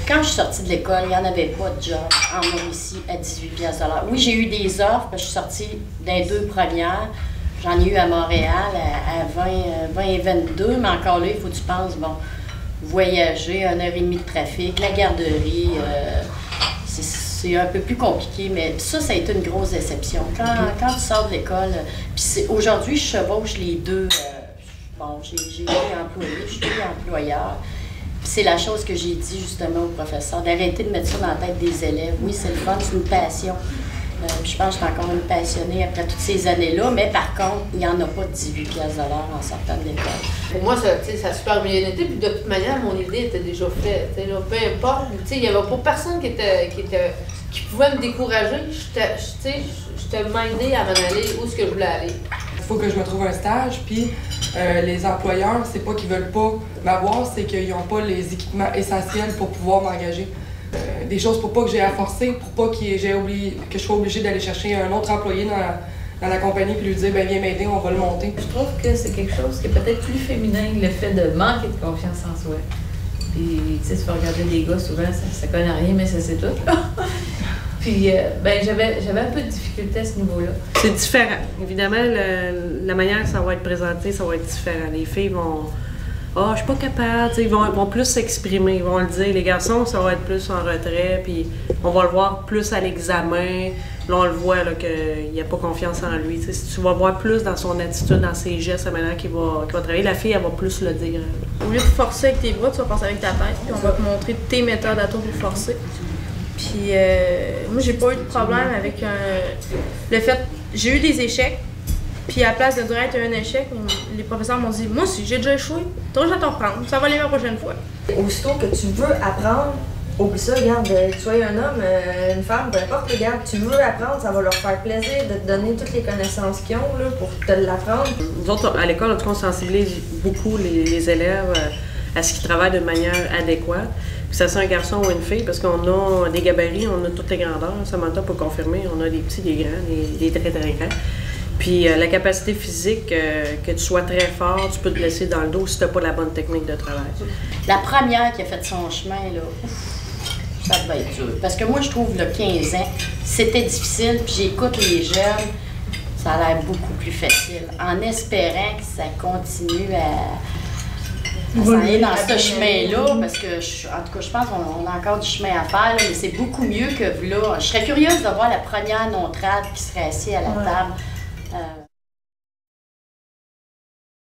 Quand je suis sortie de l'école, il n'y en avait pas de job en Mauricie à 18 piastres de l'heure. Oui, j'ai eu des offres, parce que je suis sortie des 2 premières. J'en ai eu à Montréal à 20 et 22, mais encore là, il faut que tu penses, bon, voyager, 1h30 de trafic, la garderie, c'est un peu plus compliqué, mais ça a été une grosse déception. Quand tu sors de l'école, puis aujourd'hui, je chevauche les deux. Bon, j'ai été employée, je suis employeur. C'est la chose que j'ai dit justement au professeur, d'arrêter de mettre ça dans la tête des élèves. Oui, c'est le fun, c'est une passion. Je pense que je suis encore une passionnée après toutes ces années-là, mais par contre, il n'y en a pas de 18 piastres de l'heure en sortant de l'école. Pour moi, ça a super bien été, puis de toute manière, mon idée était déjà faite. Peu importe, il n'y avait pas personne qui pouvait me décourager. J'étais mindée à m'en aller où est-ce que je voulais aller. Il faut que je me trouve un stage, puis les employeurs, c'est pas qu'ils veulent pas m'avoir, c'est qu'ils n'ont pas les équipements essentiels pour pouvoir m'engager. Des choses pour pas que j'ai à forcer, pour pas que je sois obligée d'aller chercher un autre employé dans la compagnie puis lui dire ben viens m'aider, on va le monter. Je trouve que c'est quelque chose qui est peut-être plus féminin, le fait de manquer de confiance en soi. Puis tu sais, tu peux regarder des gars souvent, ça connaît rien, mais ça c'est tout. Puis j'avais un peu de difficulté à ce niveau-là. C'est différent. Évidemment, la manière que ça va être présenté, ça va être différent. Les filles vont je suis pas capable, ils vont plus s'exprimer, ils vont le dire. Les garçons, ça va être plus en retrait, puis on va le voir plus à l'examen. Là, on le voit qu'il n'y a pas confiance en lui. T'sais, si tu vas voir plus dans son attitude, dans ses gestes, la manière qu'il va travailler, la fille, elle va plus le dire. Au lieu de forcer avec tes bras, tu vas forcer avec ta tête, puis on va te montrer tes méthodes à toi pour forcer. Puis moi, j'ai pas eu de problème avec le fait. J'ai eu des échecs. Puis à la place de dire hey, t'as eu un échec, les professeurs m'ont dit moi aussi j'ai déjà échoué, t'as juste à t'en reprendre, ça va aller la prochaine fois. Aussitôt que tu veux apprendre, oublie ça, regarde, que tu sois un homme, une femme, peu importe, regarde, tu veux apprendre, ça va leur faire plaisir de te donner toutes les connaissances qu'ils ont là, pour te l'apprendre. Nous autres, à l'école, en tout cas, on sensibilise beaucoup les élèves à ce qu'ils travaillent de manière adéquate. Que ça soit un garçon ou une fille, parce qu'on a des gabarits, on a toutes les grandeurs, Samantha peut confirmer, on a des petits, des grands, des très très grands. Puis la capacité physique, que tu sois très fort, tu peux te blesser dans le dos si tu n'as pas la bonne technique de travail. La première qui a fait son chemin, là, ça devait être dur. Parce que moi, je trouve, là, 15 ans, c'était difficile, puis j'écoute les jeunes, ça a l'air beaucoup plus facile. En espérant que ça continue à s'en aller dans ce chemin-là, parce que, en tout cas, je pense qu'on a encore du chemin à faire, là, mais c'est beaucoup mieux que là. Je serais curieuse de voir la première non-trad qui serait assise à la table.